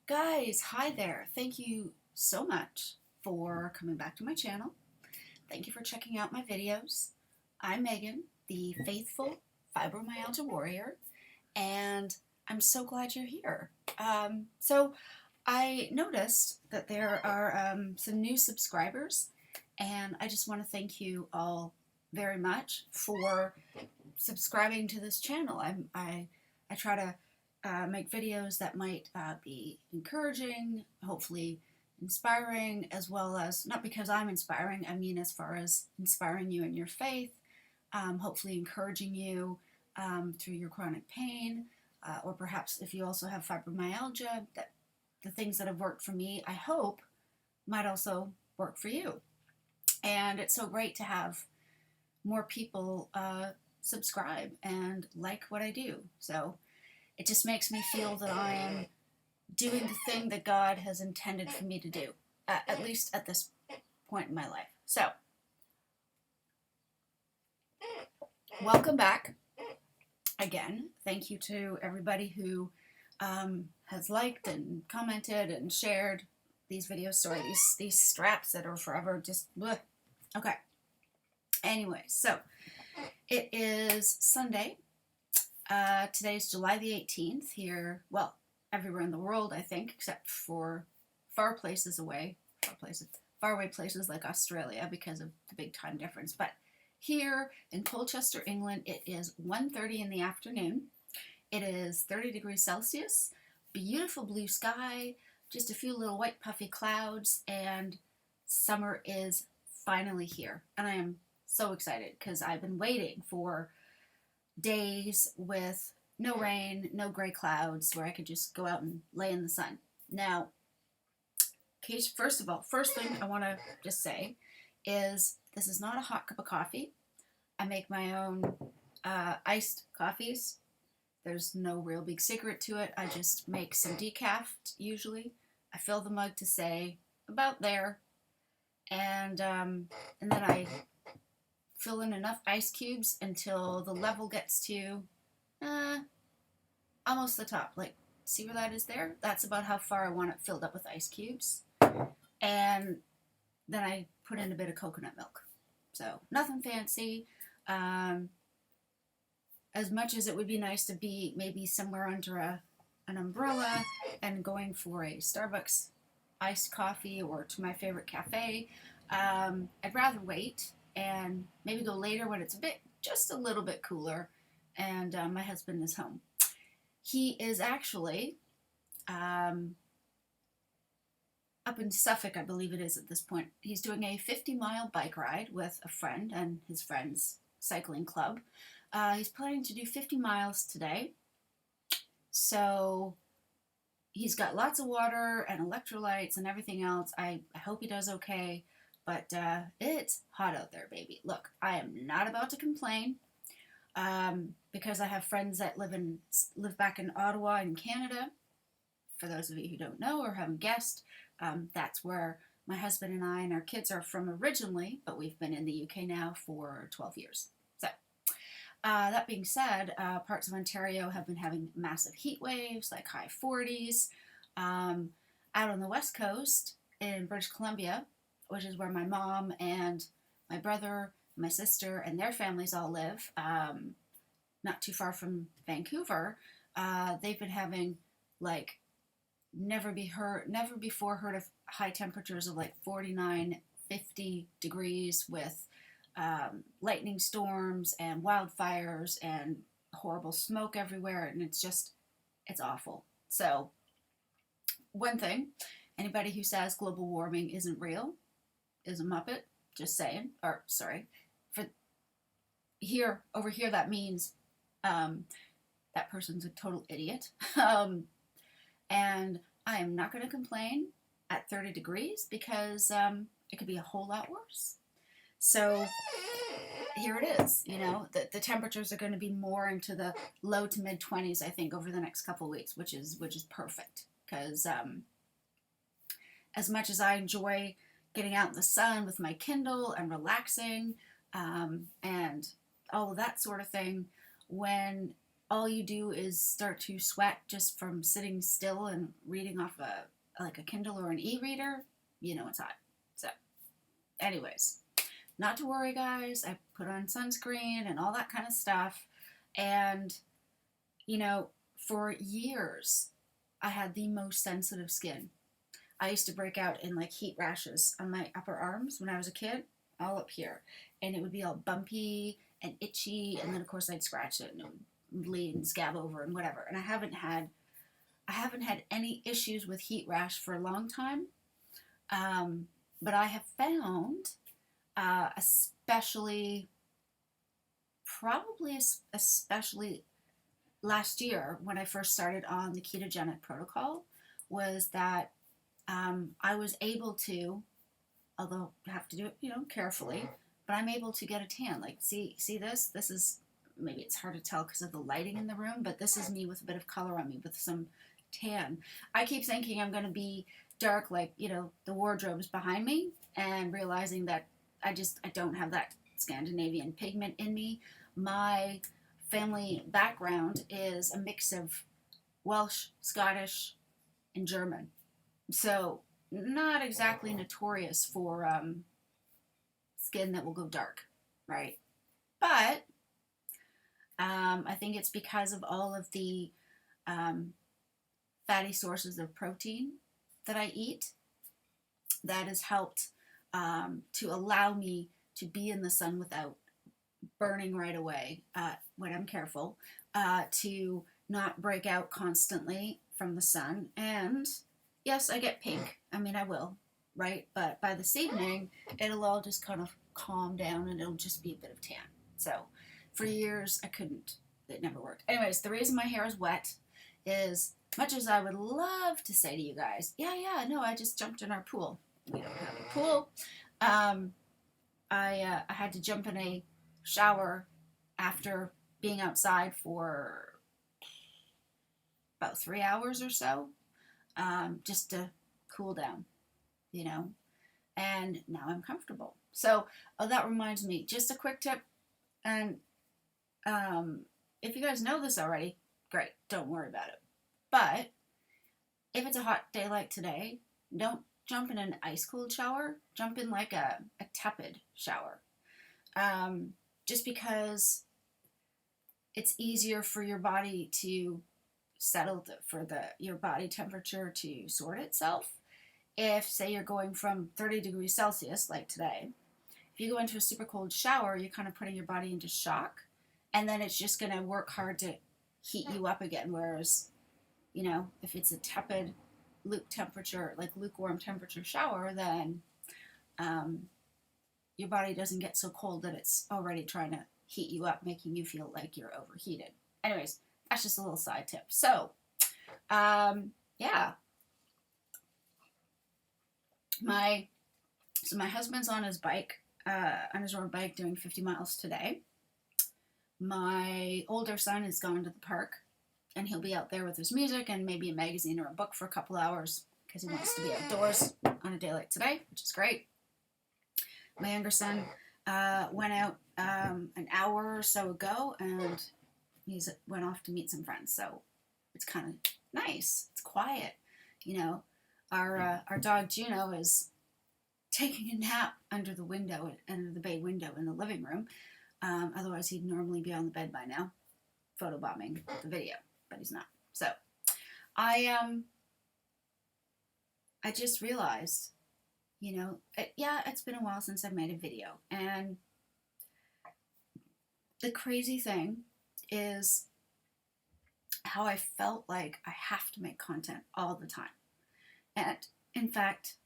Guys, hi there. Thank you so much for coming back to my channel. Thank you for checking out my videos. I'm Megan, the faithful fibromyalgia warrior, and I'm so glad you're here. So I noticed that there are some new subscribers, and I just want to thank you all very much for subscribing to this channel. I try to make videos that might be encouraging, hopefully inspiring, as well as, not because I'm inspiring, I mean as far as inspiring you in your faith, hopefully encouraging you through your chronic pain, or perhaps if you also have fibromyalgia, that the things that have worked for me, I hope, might also work for you. And it's so great to have more people subscribe and like what I do. So it just makes me feel that I am doing the thing that God has intended for me to do, at least at this point in my life. So, welcome back again. Thank you to everybody who has liked and commented and shared these videos. Sorry, these straps that are forever just bleh. Okay. Anyway, so it is Sunday. Today's July the 18th here, well, everywhere in the world, I think, except for far away places like Australia because of the big time difference. But here in Colchester, England, it is 1:30 in the afternoon. It is 30 degrees Celsius, beautiful blue sky, just a few little white puffy clouds, and summer is finally here. And I am so excited because I've been waiting for days with no rain, no gray clouds, where I could just go out and lay in the sun. Now, first thing I want to just say is this is not a hot cup of coffee. I make my own iced coffees. There's no real big secret to it. I just make some decaf usually. I fill the mug to say about there, and then I fill in enough ice cubes until the level gets to almost the top. Like, see where that is there? That's about how far I want it filled up with ice cubes. And then I put in a bit of coconut milk. So nothing fancy. As much as it would be nice to be maybe somewhere under an umbrella and going for a Starbucks iced coffee or to my favorite cafe, I'd rather wait and maybe go later when it's just a little bit cooler and my husband is home. He is actually up in Suffolk, I believe it is at this point. He's doing a 50-mile bike ride with a friend and his friend's cycling club. He's planning to do 50 miles today. So he's got lots of water and electrolytes and everything else. I hope he does okay. But it's hot out there, baby. Look, I am not about to complain because I have friends that live back in Ottawa in Canada. For those of you who don't know or haven't guessed, that's where my husband and I and our kids are from originally, but we've been in the UK now for 12 years. So that being said, parts of Ontario have been having massive heat waves, like high 40s. Out on the west coast in British Columbia, which is where my mom and my brother, my sister, and their families all live, not too far from Vancouver, they've been having like never before heard of high temperatures of like 49, 50 degrees with lightning storms and wildfires and horrible smoke everywhere, and it's awful. So, one thing, anybody who says global warming isn't real is a muppet, just saying. Or, sorry, over here that means that person's a total idiot. And I am not going to complain at 30 degrees because it could be a whole lot worse. So here it is. You know, the temperatures are going to be more into the low to mid 20s, I think, over the next couple of weeks, which is perfect because as much as I enjoy getting out in the sun with my Kindle and relaxing and all of that sort of thing, when all you do is start to sweat just from sitting still and reading off a Kindle or an e-reader, you know it's hot. So, anyways, not to worry, guys. I put on sunscreen and all that kind of stuff. And, for years, I had the most sensitive skin. I used to break out in like heat rashes on my upper arms when I was a kid, all up here. And it would be all bumpy and itchy. And then, of course, I'd scratch it and it would bleed and scab over and whatever. And I haven't had any issues with heat rash for a long time. But I have found, especially last year when I first started on the ketogenic protocol, was that I was able to, although I have to do it, carefully, but I'm able to get a tan. Like, see this? This is, maybe it's hard to tell because of the lighting in the room, but this is me with a bit of color on me with some tan. I keep thinking I'm going to be dark like, the wardrobes behind me, and realizing that I don't have that Scandinavian pigment in me. My family background is a mix of Welsh, Scottish, and German. So not exactly notorious for skin that will go dark, right? But I think it's because of all of the fatty sources of protein that I eat that has helped to allow me to be in the sun without burning right away when I'm careful, to not break out constantly from the sun. And yes, I get pink. I mean, I will, right? But by this evening, it'll all just kind of calm down and it'll just be a bit of tan. So for years, I couldn't. It never worked. Anyways, the reason my hair is wet is, much as I would love to say to you guys, yeah, no, I just jumped in our pool. We don't have a pool. I had to jump in a shower after being outside for about 3 hours or so, just to cool down, and now I'm comfortable. So that reminds me, just a quick tip, and if you guys know this already, great, don't worry about it. But if it's a hot day like today, don't jump in an ice cold shower. Jump in like a tepid shower. Just because it's easier for your body to settle, for your body temperature to sort itself. If, say, you're going from 30 degrees Celsius, like today, if you go into a super cold shower, you're kind of putting your body into shock, and then it's just going to work hard to heat you up again. Whereas, if it's a tepid, lukewarm temperature shower, then your body doesn't get so cold that it's already trying to heat you up, making you feel like you're overheated. Anyways, that's just a little side tip. So, yeah. My husband's on his bike, on his road bike, doing 50 miles today. My older son is going to the park, and he'll be out there with his music and maybe a magazine or a book for a couple hours because he wants to be outdoors on a day like today, which is great. My younger son went out an hour or so ago, and he's went off to meet some friends. So it's kind of nice. It's quiet. Our dog Juno is taking a nap under the bay window in the living room. Otherwise, he'd normally be on the bed by now, photobombing the video, but he's not. So I just realized, it's been a while since I've made a video, and the crazy thing is how I felt like I have to make content all the time. And in fact,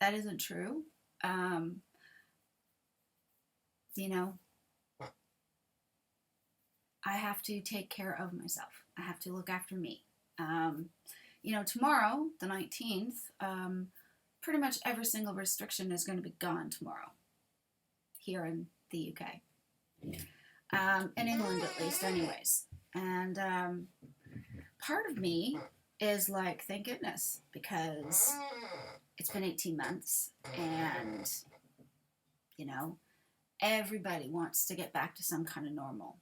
that isn't true. I have to take care of myself. I have to look after me. Tomorrow, the 19th, pretty much every single restriction is going to be gone tomorrow here in the UK. In England, at least, anyways. And part of me is like, thank goodness, because it's been 18 months and, everybody wants to get back to some kind of normal.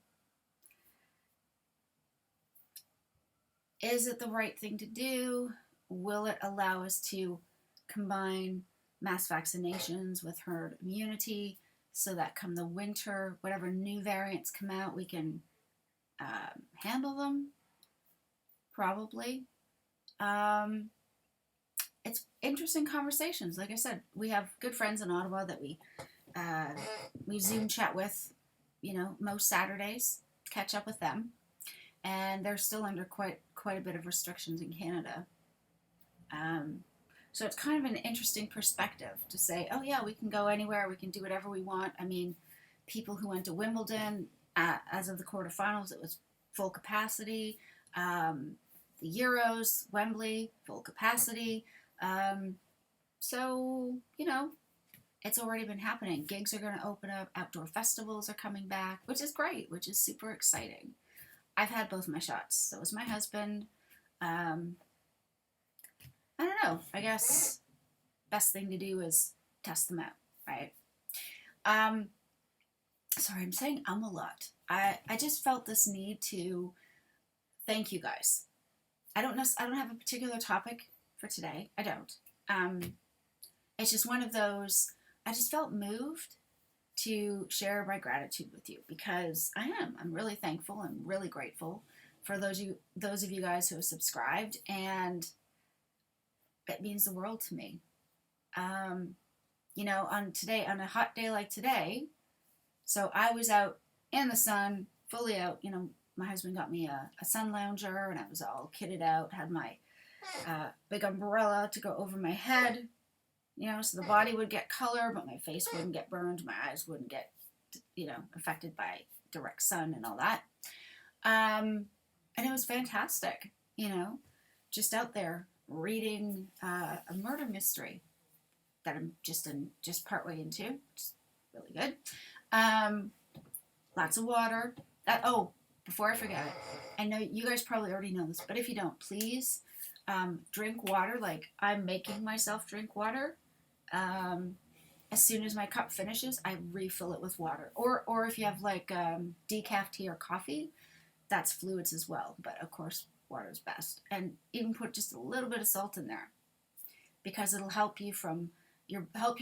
Is it the right thing to do? Will it allow us to combine mass vaccinations with herd immunity so that come the winter, whatever new variants come out, we can handle them? Probably. Um, it's interesting conversations. Like I said, we have good friends in Ottawa that uh, we Zoom chat with, most Saturdays. Catch up with them, and they're still under quite a bit of restrictions in Canada. Um, so it's kind of an interesting perspective to say, oh yeah, we can go anywhere, we can do whatever we want. I mean, people who went to Wimbledon, as of the quarterfinals, it was full capacity. Um, the Euros, Wembley, full capacity. Um, so, it's already been happening. Gigs are going to open up, outdoor festivals are coming back, which is great, which is super exciting. I've had both my shots. So was my husband. Um, I don't know. I guess best thing to do is test them out, right? Um, Sorry, I'm saying a lot. I just felt this need to thank you guys. I don't have a particular topic for today. I don't. Um, it's just one of those. I just felt moved to share my gratitude with you because I am. I'm really thankful. I'm really grateful for those of you guys who have subscribed, and it means the world to me. Um, on a hot day like today, so I was out in the sun, fully out. My husband got me a sun lounger, and I was all kitted out. Had my big umbrella to go over my head, so the body would get color, but my face wouldn't get burned. My eyes wouldn't get, affected by direct sun and all that. And it was fantastic, just out there reading a murder mystery that I'm just partway into. It's really good. Lots of water. Before I forget, I know you guys probably already know this, but if you don't, please drink water. Like I'm making myself drink water. As soon as my cup finishes, I refill it with water. Or if you have like decaf tea or coffee, that's fluids as well. But of course, water is best. And even put just a little bit of salt in there because it'll help your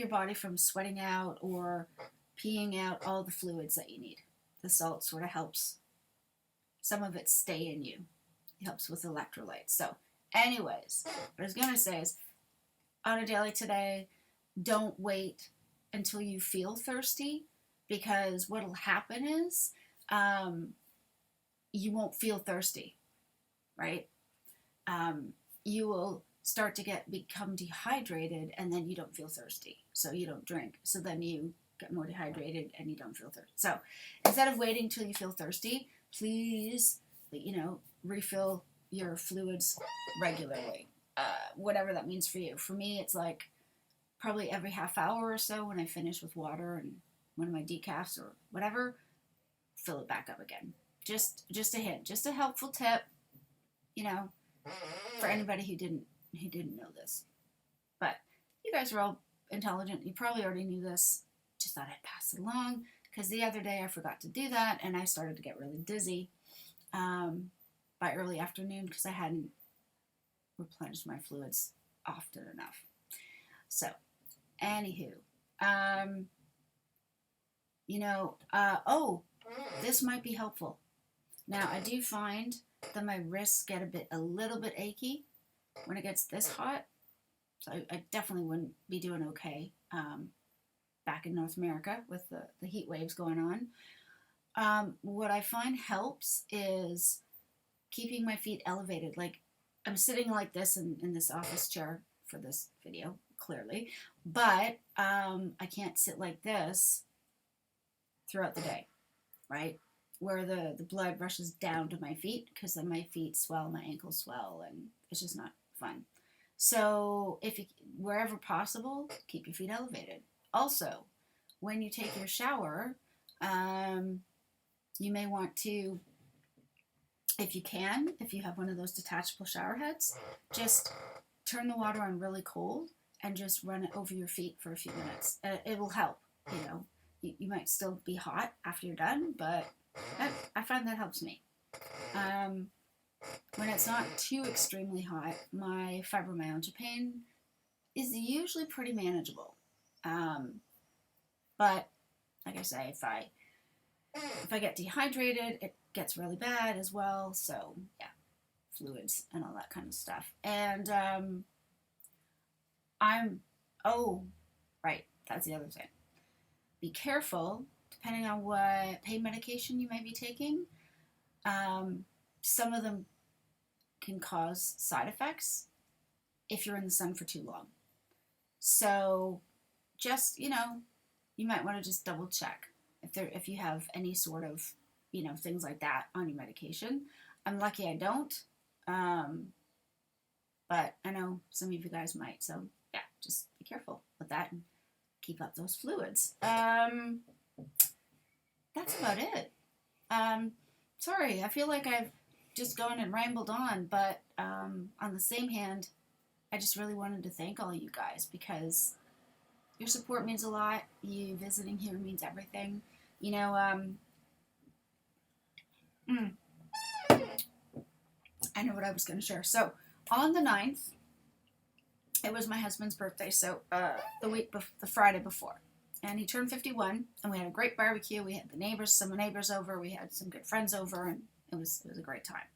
body from sweating out or peeing out all the fluids that you need. The salt sort of helps some of it stay in you. It helps with electrolytes. So, anyways, what I was going to say is, on a day like today, don't wait until you feel thirsty because what'll happen is you won't feel thirsty, right? You will start to become dehydrated and then you don't feel thirsty. So you don't drink. So then you get more dehydrated and you don't feel thirsty. So instead of waiting till you feel thirsty, please, refill your fluids regularly. Whatever that means for you. For me, it's like probably every half hour or so when I finish with water and one of my decafs or whatever, fill it back up again. Just a hint, just a helpful tip, for anybody who didn't know this. But you guys are all intelligent. You probably already knew this. Just thought I'd pass it along because the other day I forgot to do that and I started to get really dizzy by early afternoon because I hadn't replenished my fluids often enough. So, anywho, this might be helpful. Now, I do find that my wrists get a little bit achy when it gets this hot. So I definitely wouldn't be doing okay back in North America with the heat waves going on. What I find helps is keeping my feet elevated. Like I'm sitting like this in this office chair for this video, clearly, but I can't sit like this throughout the day, right? Where the blood rushes down to my feet because then my feet swell, my ankles swell, and it's just not fun. So wherever possible, keep your feet elevated. Also, when you take your shower, you may want to, if you have one of those detachable shower heads, just turn the water on really cold and just run it over your feet for a few minutes. It will help, You might still be hot after you're done, but I find that helps me. when it's not too extremely hot, my fibromyalgia pain is usually pretty manageable. But like I say, if I get dehydrated, it gets really bad as well. So yeah, fluids and all that kind of stuff. And I'm oh right, that's the other thing. Be careful, depending on what pain medication you may be taking. Some of them can cause side effects if you're in the sun for too long. So just, you might want to just double check if you have any sort of, things like that on your medication. I'm lucky I don't. But I know some of you guys might. So yeah, just be careful with that and keep up those fluids. That's about it. Sorry, I feel like I've just gone and rambled on, but on the same hand, I just really wanted to thank all you guys because your support means a lot. You visiting here means everything. I know what I was going to share. So on the 9th, it was my husband's birthday, so the Friday before. And he turned 51, and we had a great barbecue. We had some neighbors over. We had some good friends over, and it was a great time.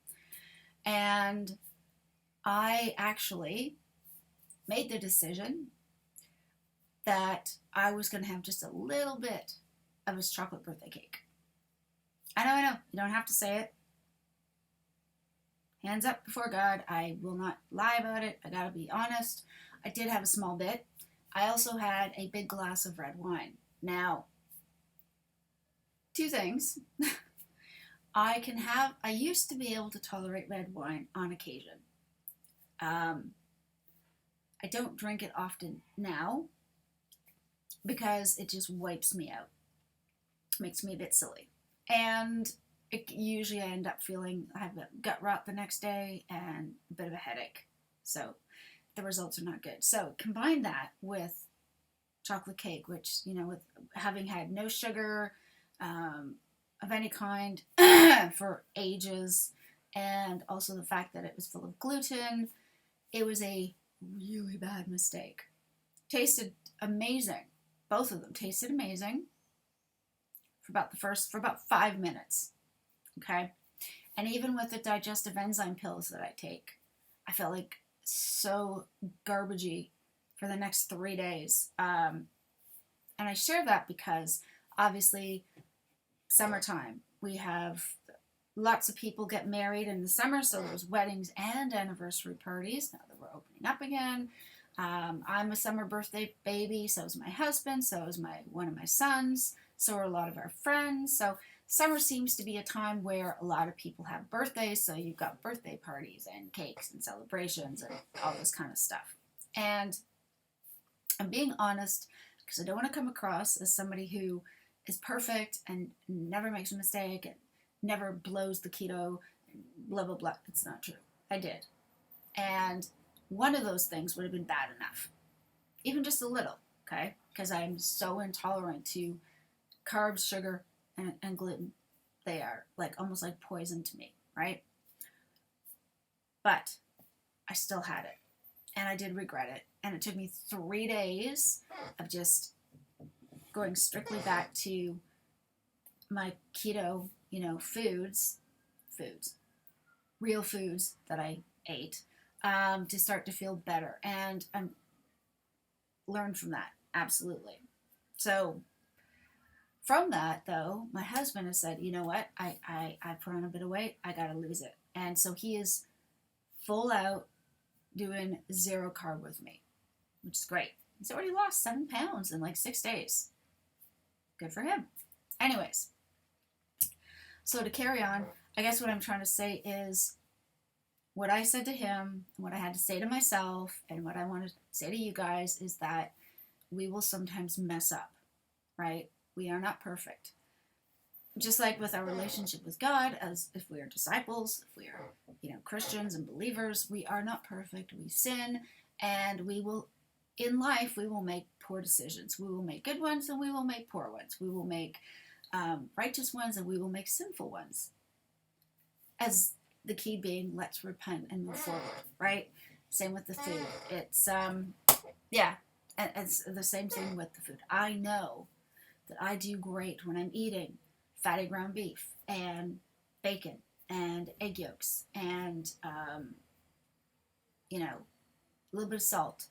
And I actually made the decision that I was going to have just a little bit of his chocolate birthday cake. I know. You don't have to say it. Hands up before God. I will not lie about it. I gotta be honest. I did have a small bit. I also had a big glass of red wine. Now, two things. I used to be able to tolerate red wine on occasion. I don't drink it often now because it just wipes me out. Makes me a bit silly. And usually I end up I have a gut rot the next day and a bit of a headache. So the results are not good. So combine that with chocolate cake, which, with having had no sugar of any kind for ages, and also the fact that it was full of gluten, it was a really bad mistake. Tasted amazing. Both of them tasted amazing for about 5 minutes. Okay. And even with the digestive enzyme pills that I take, I felt like so garbagey for the next 3 days. And I share that because obviously summertime, we have lots of people get married in the summer. So there's weddings and anniversary parties now that we're opening up again. I'm a summer birthday baby. So is my husband. So is one of my sons. So are a lot of our friends. So summer seems to be a time where a lot of people have birthdays, so you've got birthday parties and cakes and celebrations and all this kind of stuff. And I'm being honest because I don't want to come across as somebody who is perfect and never makes a mistake and never blows the keto, blah, blah, blah. It's not true. I did. And one of those things would have been bad enough. Even just a little, okay? Because I'm so intolerant to carbs, sugar, and gluten. They are almost like poison to me, right? But I still had it, and I did regret it. And it took me 3 days of just going strictly back to my keto, foods, real foods that I ate, to start to feel better. And I learned from that, absolutely. So from that, though, my husband has said, you know what, I put on a bit of weight, I gotta lose it. And so he is full out doing 0 carb with me, which is great. He's already lost 7 pounds in 6 days. Good for him. Anyways, so to carry on, I guess what I'm trying to say is what I said to him, what I had to say to myself, and what I want to say to you guys is that we will sometimes mess up, right? We are not perfect. Just like with our relationship with God, as if we are disciples, if we are, Christians and believers, we are not perfect. We sin, and in life, we will make poor decisions. We will make good ones, and we will make poor ones. We will make righteous ones, and we will make sinful ones. As the key being, let's repent and move forward, right? Same with the food. It's, yeah, and it's the same thing with the food. I know that I do great when I'm eating fatty ground beef and bacon and egg yolks and, a little bit of salt.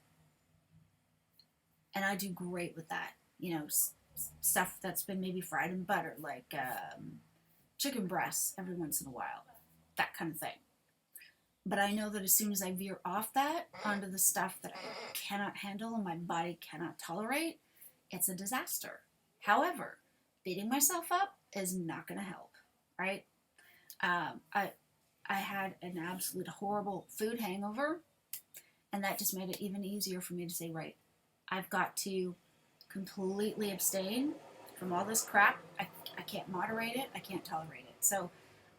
And I do great with that. Stuff that's been maybe fried in butter, like chicken breasts every once in a while, that kind of thing. But I know that as soon as I veer off that onto the stuff that I cannot handle and my body cannot tolerate, it's a disaster. However, beating myself up is not going to help, right? I had an absolute horrible food hangover, and that just made it even easier for me to say, right, I've got to completely abstain from all this crap. I can't moderate it. I can't tolerate it. So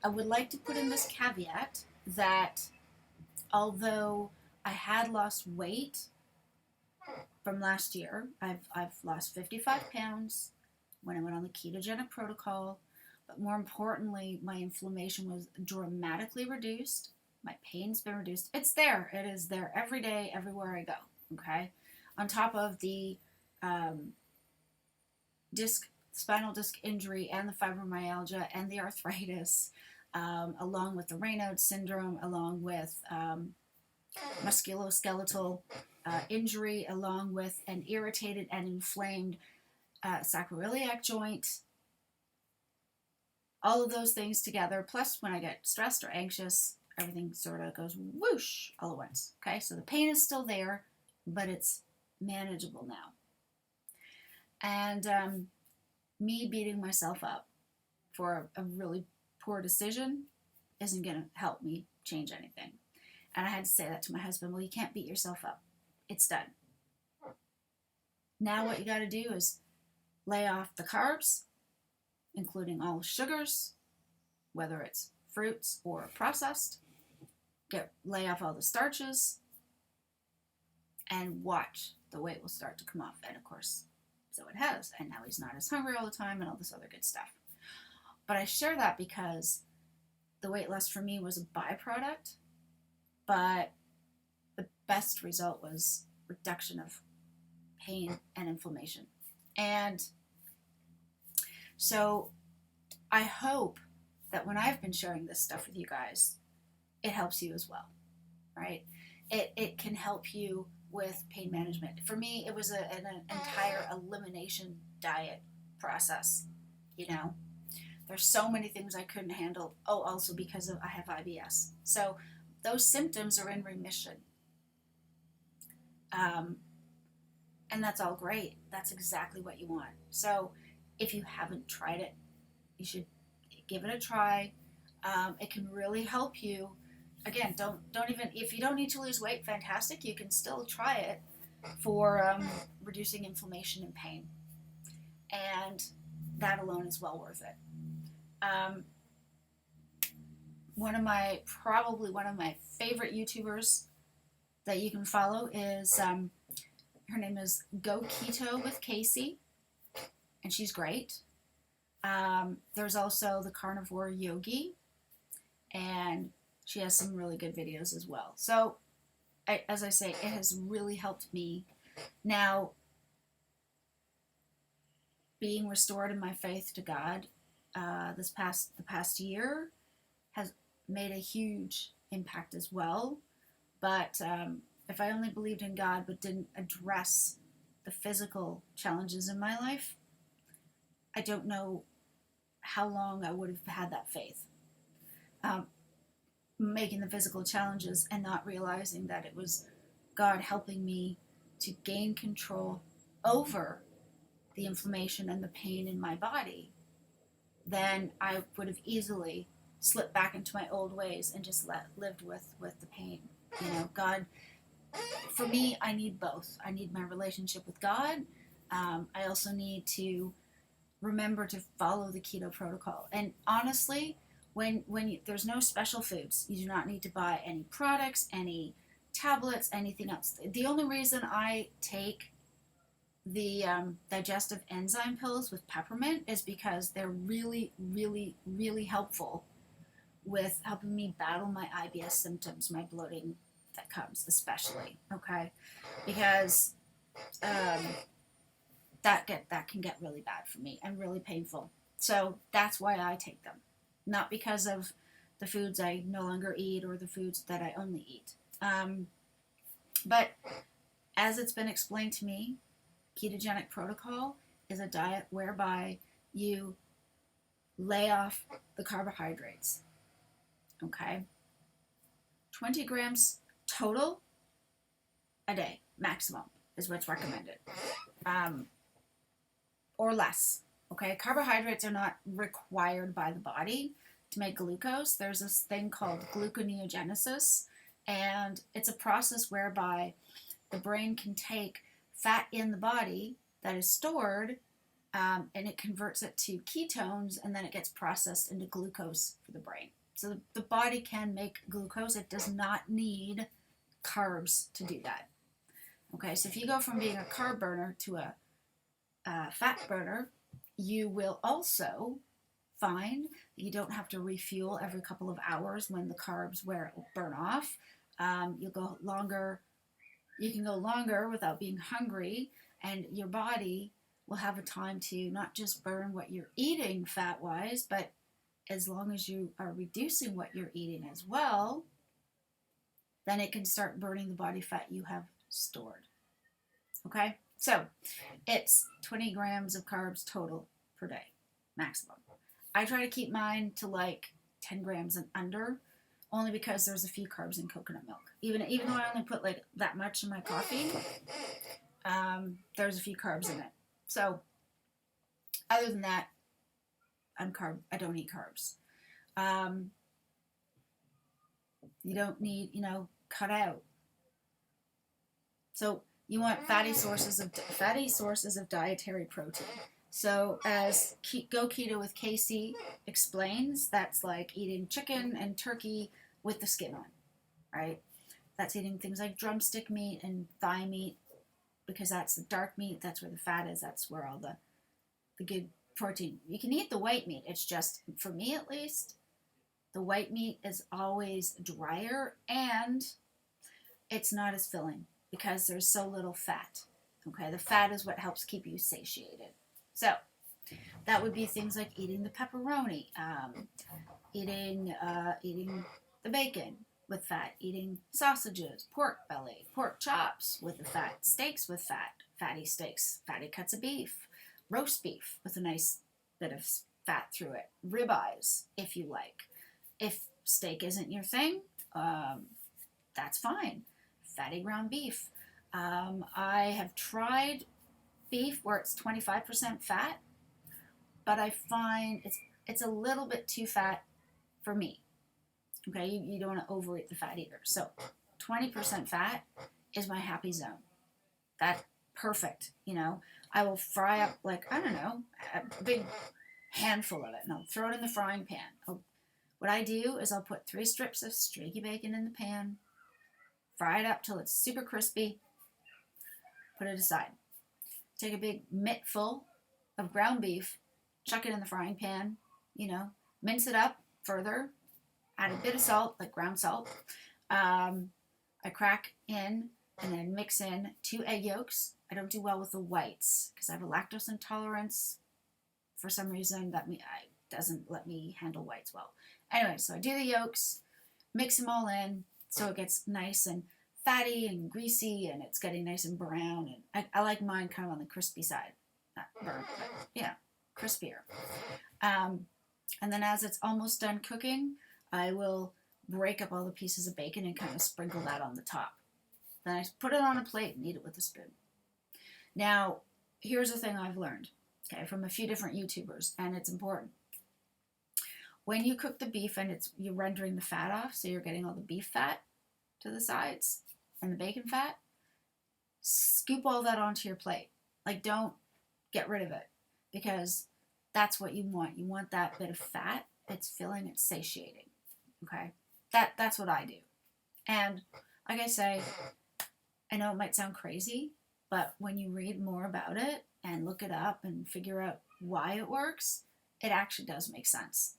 I would like to put in this caveat that although I had lost weight from last year, I've lost 55 pounds when I went on the ketogenic protocol. But more importantly, my inflammation was dramatically reduced. My pain's been reduced. It's there. It is there every day, everywhere I go. Okay? On top of the spinal disc injury and the fibromyalgia and the arthritis, along with the Raynaud's syndrome, along with musculoskeletal injury, along with an irritated and inflamed sacroiliac joint. All of those things together, plus when I get stressed or anxious, everything sort of goes whoosh all at once. Okay, so the pain is still there, but it's manageable now. And me beating myself up for a really poor decision isn't going to help me change anything. And I had to say that to my husband. Well, you can't beat yourself up. It's done. Now what you got to do is lay off the carbs, including all sugars, whether it's fruits or processed. Lay off all the starches, and watch the weight will start to come off. And of course, so it has. And now he's not as hungry all the time and all this other good stuff. But I share that because the weight loss for me was a byproduct, but the best result was reduction of pain and inflammation. And so I hope that when I've been sharing this stuff with you guys, it helps you as well, right? It can help you with pain management. For me, it was an entire elimination diet process, There's so many things I couldn't handle. Oh, also because I have IBS. So those symptoms are in remission. And that's all great. That's exactly what you want. So if you haven't tried it, you should give it a try. It can really help you. Again, don't even, if you don't need to lose weight, fantastic. You can still try it for reducing inflammation and pain. And that alone is well worth it. One of my favorite YouTubers that you can follow is, her name is Go Keto with Casey, and she's great. There's also the Carnivore Yogi, and she has some really good videos as well. So, as I say, it has really helped me. Now, being restored in my faith to God, the past year has made a huge impact as well. But if I only believed in God but didn't address the physical challenges in my life, I don't know how long I would have had that faith. Making the physical challenges and not realizing that it was God helping me to gain control over the inflammation and the pain in my body, then I would have easily slipped back into my old ways and just lived with the pain. God, for me, I need both. I need my relationship with God. I also need to remember to follow the keto protocol. And honestly, when there's no special foods, you do not need to buy any products, any tablets, anything else. The only reason I take the digestive enzyme pills with peppermint is because they're really, really, really helpful with helping me battle my IBS symptoms, my bloating that comes, especially, okay? Because um, that can get really bad for me and really painful. So that's why I take them, not because of the foods I no longer eat or the foods that I only eat. But as it's been explained to me, ketogenic protocol is a diet whereby you lay off the carbohydrates. Okay? 20 grams total a day, maximum, is what's recommended. Or less. Okay? Carbohydrates are not required by the body to make glucose. There's this thing called gluconeogenesis, and it's a process whereby the brain can take fat in the body that is stored, and it converts it to ketones, and then it gets processed into glucose for the brain. So the body can make glucose. It does not need carbs to do that. Okay, so if you go from being a carb burner to a fat burner, you will also find that you don't have to refuel every couple of hours when the carbs burn off. You'll go longer. You can go longer without being hungry, and your body will have a time to not just burn what you're eating fat-wise, but as long as you are reducing what you're eating as well, then it can start burning the body fat you have stored. Okay? So it's 20 grams of carbs total per day, maximum. I try to keep mine to like 10 grams and under, only because there's a few carbs in coconut milk. Even though I only put like that much in my coffee, there's a few carbs in it. So other than that, I don't eat carbs. You don't need, cut out. So you want fatty sources of dietary protein. So as Go Keto with Casey explains, that's like eating chicken and turkey with the skin on, right? That's eating things like drumstick meat and thigh meat, because that's the dark meat, that's where the fat is, that's where all the good protein. You can eat the white meat. It's just, for me at least, the white meat is always drier and it's not as filling because there's so little fat. Okay, the fat is what helps keep you satiated. So that would be things like eating the pepperoni, eating the bacon with fat, eating sausages, pork belly, pork chops with the fat, steaks with fat, fatty steaks, fatty cuts of beef, roast beef with a nice bit of fat through it, ribeyes if you like. If steak isn't your thing, that's fine. Fatty ground beef. I have tried beef where it's 25% fat, but I find it's a little bit too fat for me. Okay, you don't want to overeat the fat either. So 20% fat is my happy zone. That's perfect. I will fry up like, I don't know, a big handful of it, and I'll throw it in the frying pan. What I do is I'll put 3 strips of streaky bacon in the pan, fry it up till it's super crispy, put it aside. Take a big mitt full of ground beef, chuck it in the frying pan, mince it up further, add a bit of salt, like ground salt. I crack in and then mix in 2 egg yolks. I don't do well with the whites because I have a lactose intolerance. For some reason, that doesn't let me handle whites well. Anyway, so I do the yolks, mix them all in so it gets nice and fatty and greasy, and it's getting nice and brown. And I like mine kind of on the crispy side. Not burnt, but, crispier. And then as it's almost done cooking, I will break up all the pieces of bacon and kind of sprinkle that on the top. Then I put it on a plate and eat it with a spoon. Now, here's the thing I've learned, from a few different YouTubers, and it's important. When you cook the beef and you're rendering the fat off, so you're getting all the beef fat to the sides and the bacon fat, scoop all that onto your plate. Like, don't get rid of it, because that's what you want. You want that bit of fat. It's filling, it's satiating. Okay? That's what I do. And like I say, I know it might sound crazy, but when you read more about it and look it up and figure out why it works, it actually does make sense.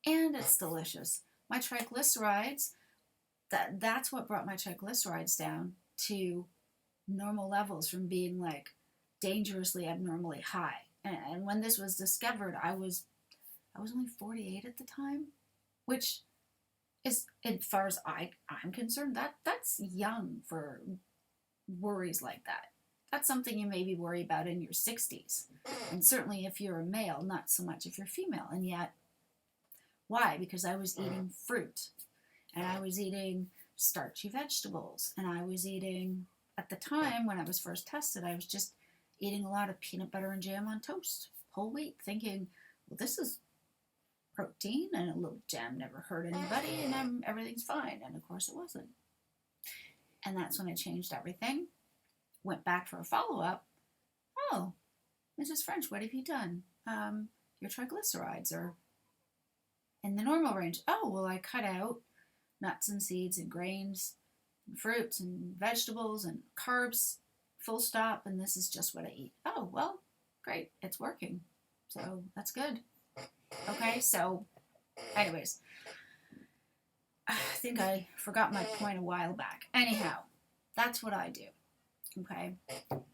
And it's delicious. my triglycerides, that's what brought my triglycerides down to normal levels from being like dangerously abnormally high. And when this was discovered, I was only 48 at the time, which is, as far as I'm concerned, that's young for worries like that. That's something you maybe worry about in your 60s. And certainly if you're a male, not so much if you're female. And yet, why? Because I was eating fruit, and I was eating starchy vegetables, and I was eating, at the time when I was first tested, I was just eating a lot of peanut butter and jam on toast, whole wheat, thinking, well, this is protein, and a little jam never hurt anybody, and everything's fine. And of course it wasn't. And that's when I changed everything. Went back for a follow-up. Oh, Mrs. French, what have you done? Your triglycerides are in the normal range. Oh, well, I cut out nuts and seeds and grains and fruits and vegetables and carbs, full stop, and this is just what I eat. Oh, well, great, it's working. So that's good. Okay, so anyways, I think I forgot my point a while back. Anyhow, that's what I do. Okay,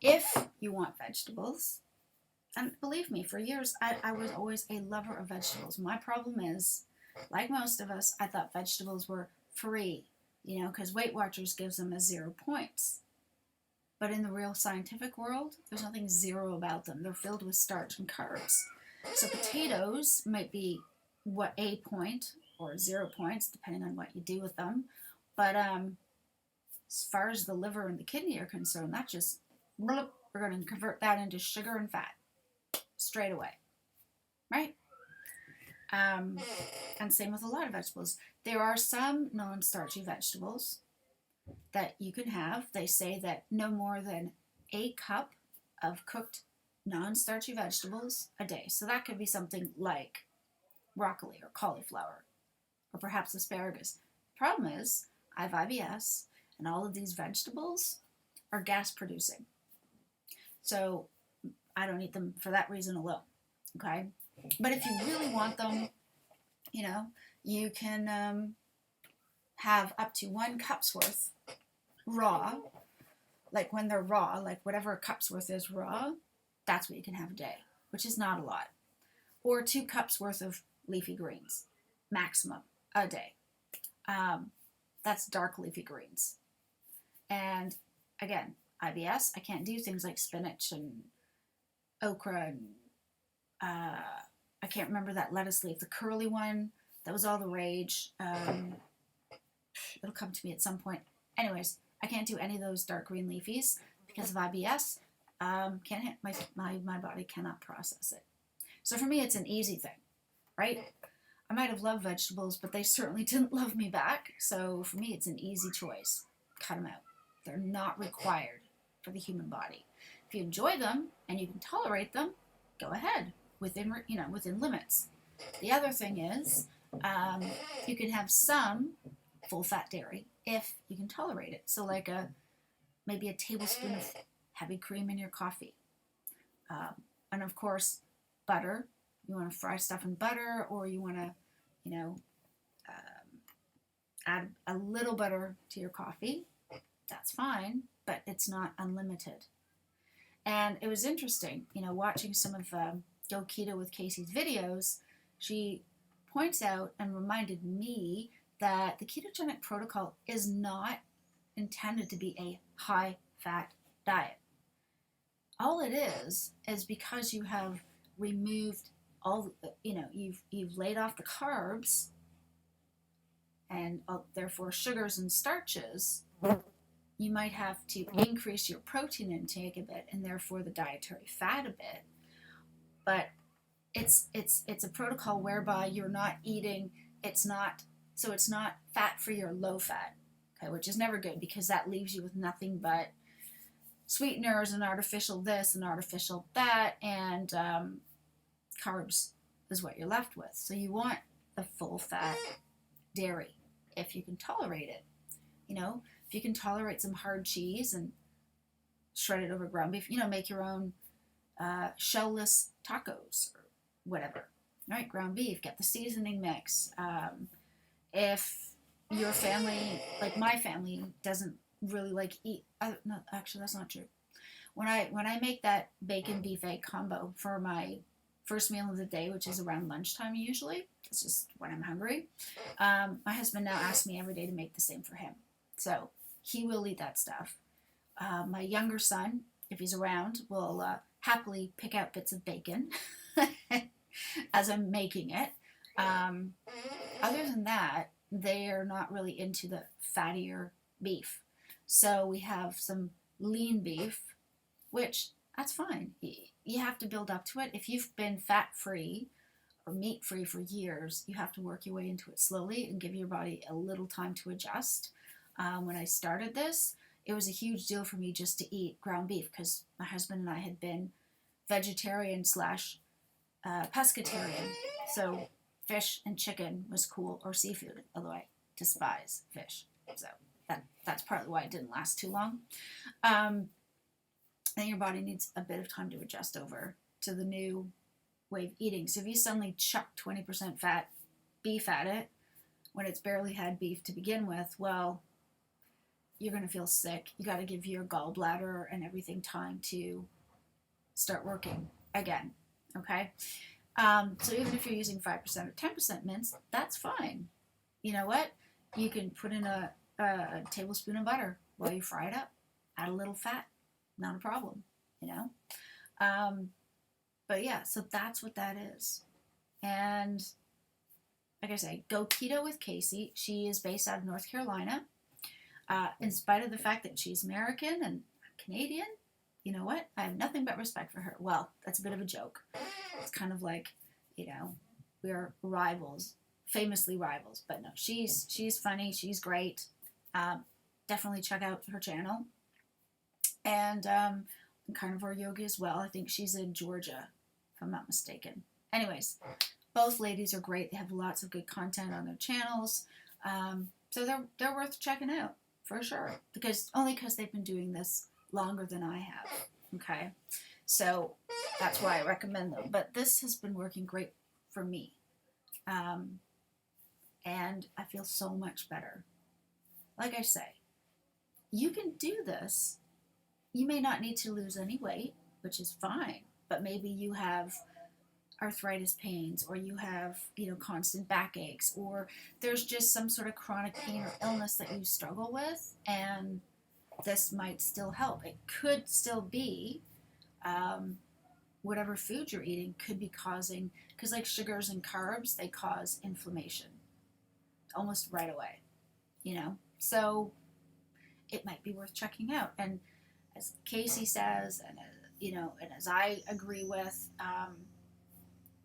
if you want vegetables, and believe me, for years I was always a lover of vegetables. My problem is, like most of us, I thought vegetables were free, because Weight Watchers gives them as 0 points. But in the real scientific world, there's nothing zero about them. They're filled with starch and carbs. So potatoes might be a point or 0 points, depending on what you do with them. But as far as the liver and the kidney are concerned, that just, we're going to convert that into sugar and fat straight away, right? And same with a lot of vegetables. There are some non-starchy vegetables that you can have. They say that no more than a cup of cooked non-starchy vegetables a day. So that could be something like broccoli or cauliflower or perhaps asparagus. Problem is, I have IBS, and all of these vegetables are gas producing. So I don't eat them for that reason alone. Okay? But if you really want them, you can have up to 1 cup's worth raw. Like when they're raw, like whatever a cup's worth is raw, that's what you can have a day, which is not a lot. Or 2 cups worth of leafy greens, maximum, a day. That's dark leafy greens. And again, IBS, I can't do things like spinach and okra and I can't remember that lettuce leaf, the curly one. That was all the rage. It'll come to me at some point. Anyways, I can't do any of those dark green leafies because of IBS. Can't my body cannot process it. So for me, it's an easy thing, right? I might have loved vegetables, but they certainly didn't love me back. So for me, it's an easy choice. Cut them out. They're not required for the human body. If you enjoy them and you can tolerate them, go ahead within limits. The other thing is, you can have some full-fat dairy if you can tolerate it. So like maybe a tablespoon of heavy cream in your coffee. And of course, butter. You want to fry stuff in butter, or you want to, add a little butter to your coffee. That's fine, but it's not unlimited. And it was interesting, watching some of Go Keto with Casey's videos. She points out and reminded me that the ketogenic protocol is not intended to be a high-fat diet. All it is because you have removed you've laid off the carbs and therefore sugars and starches, you might have to increase your protein intake a bit and therefore the dietary fat a bit. But it's a protocol whereby you're not eating, it's not fat free or low fat, okay, which is never good because that leaves you with nothing but sweeteners and artificial this and artificial that, and carbs is what you're left with. So you want the full fat dairy if you can tolerate it. If you can tolerate some hard cheese and shredded over ground beef, make your own shellless tacos or whatever. Right, ground beef, get the seasoning mix. If your family, like my family, doesn't really like eat, no, actually that's not true. When I make that bacon beef egg combo for my first meal of the day, which is around lunchtime usually, it's just when I'm hungry. My husband now asks me every day to make the same for him, so he will eat that stuff. My younger son, if he's around, will happily pick out bits of bacon as I'm making it. Um, Other than that, they are not really into the fattier beef. So we have some lean beef, which that's fine. You have to build up to it. If you've been fat free or meat free for years, you have to work your way into it slowly and give your body a little time to adjust. When I started this, it was a huge deal for me just to eat ground beef because my husband and I had been vegetarian slash pescatarian. So fish and chicken was cool, or seafood, although I despise fish. So that's partly why it didn't last too long. Um, then your body needs a bit of time to adjust over to the new way of eating. So if you suddenly chuck 20% fat beef at it when it's barely had beef to begin with, well, you're going to feel sick. You got to give your gallbladder and everything time to start working again. Okay? So even if you're using 5% or 10% mince, that's fine. You know what? You can put in a tablespoon of butter while you fry it up. Add a little fat. Not a problem, you know? But yeah, so that's what that is. And like I say, go keto with Casey. She is based out of North Carolina. In spite of the fact that she's American and Canadian, you know what? I have nothing but respect for her. Well, that's a bit of a joke. It's kind of like, you know, we're rivals, famously rivals. But no, she's funny. She's great. Definitely check out her channel. And Carnivore Yogi as well. I think she's in Georgia, if I'm not mistaken. Anyways, both ladies are great. They have lots of good content on their channels. So they're worth checking out for sure. Because they've been doing this longer than I have. Okay, so that's why I recommend them. But this has been working great for me, and I feel so much better. Like I say, you can do this. You may not need to lose any weight, which is fine, but maybe you have arthritis pains, or you have, constant backaches, or there's just some sort of chronic pain or illness that you struggle with, and this might still help. It could still be whatever food you're eating could be causing, because like sugars and carbs, they cause inflammation almost right away, so it might be worth checking out. And as Casey says, and and as I agree with,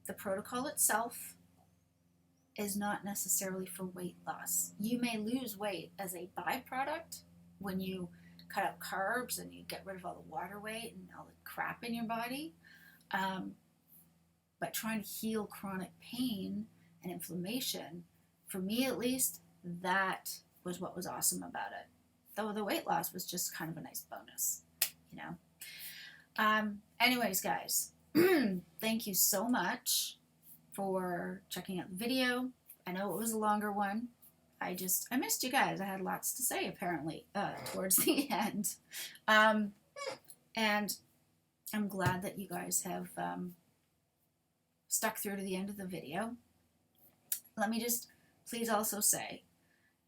the protocol itself is not necessarily for weight loss. You may lose weight as a byproduct when you cut out carbs and you get rid of all the water weight and all the crap in your body. But trying to heal chronic pain and inflammation, for me at least, that was what was awesome about it. Though the weight loss was just kind of a nice bonus, Anyways, guys, thank you so much for checking out the video. I know it was a longer one. I missed you guys. I had lots to say, apparently, towards the end. And I'm glad that you guys have stuck through to the end of the video. Let me just please also say,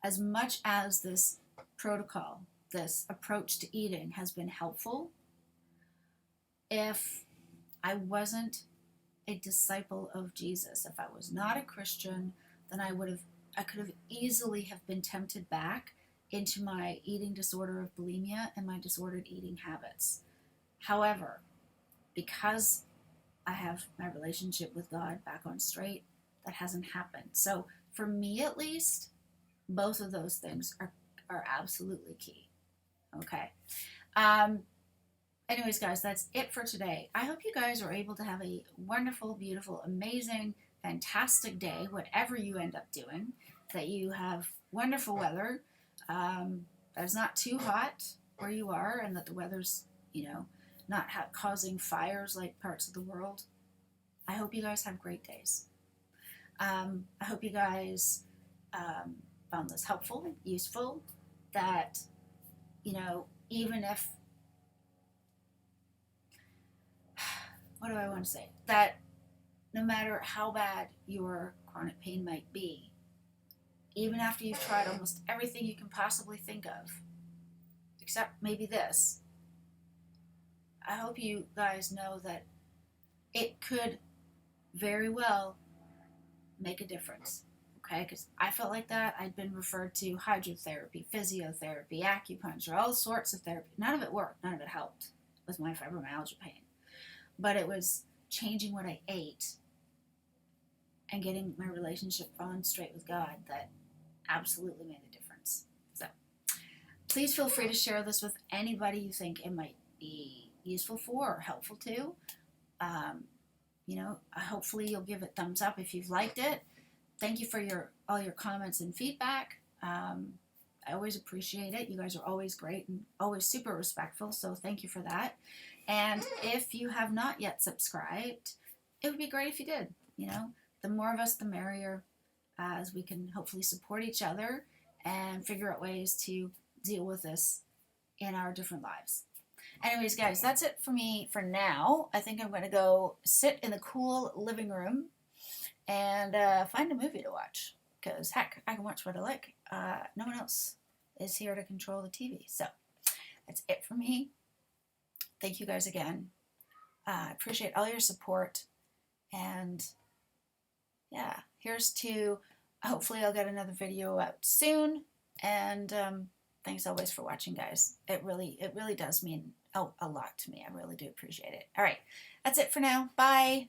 as much as this protocol, this approach to eating has been helpful, if I wasn't a disciple of Jesus, if I was not a Christian, then I could have easily have been tempted back into my eating disorder of bulimia and my disordered eating habits. However, because I have my relationship with God back on straight, that hasn't happened. So for me at least, both of those things are absolutely key. Okay. Anyways, guys, that's it for today. I hope you guys are able to have a wonderful, beautiful, amazing, fantastic day, whatever you end up doing, that you have wonderful weather, that it's not too hot where you are, and that the weather's, not causing fires like parts of the world. I hope you guys have great days. I hope you guys found this helpful, useful, that, even if, what do I want to say? That no matter how bad your chronic pain might be, even after you've tried almost everything you can possibly think of, except maybe this, I hope you guys know that it could very well make a difference. Okay, because I felt like that. I'd been referred to hydrotherapy, physiotherapy, acupuncture, all sorts of therapy. None of it worked. None of it helped with my fibromyalgia pain. But it was changing what I ate and getting my relationship on straight with God that absolutely made a difference. So please feel free to share this with anybody you think it might be useful for or helpful to. Hopefully you'll give it thumbs up if you've liked it. Thank you for all your comments and feedback. I always appreciate it. You guys are always great and always super respectful, so thank you for that. And if you have not yet subscribed, it would be great if you did. The more of us, the merrier, as we can hopefully support each other and figure out ways to deal with this in our different lives. Anyways, guys, that's it for me for now. I think I'm going to go sit in the cool living room and find a movie to watch. Because, heck, I can watch what I like. No one else is here to control the TV. So, that's it for me. Thank you guys again. I appreciate all your support. And, yeah, here's to, hopefully I'll get another video out soon. And thanks always for watching, guys. It really does mean a lot to me. I really do appreciate it. All right, that's it for now. Bye.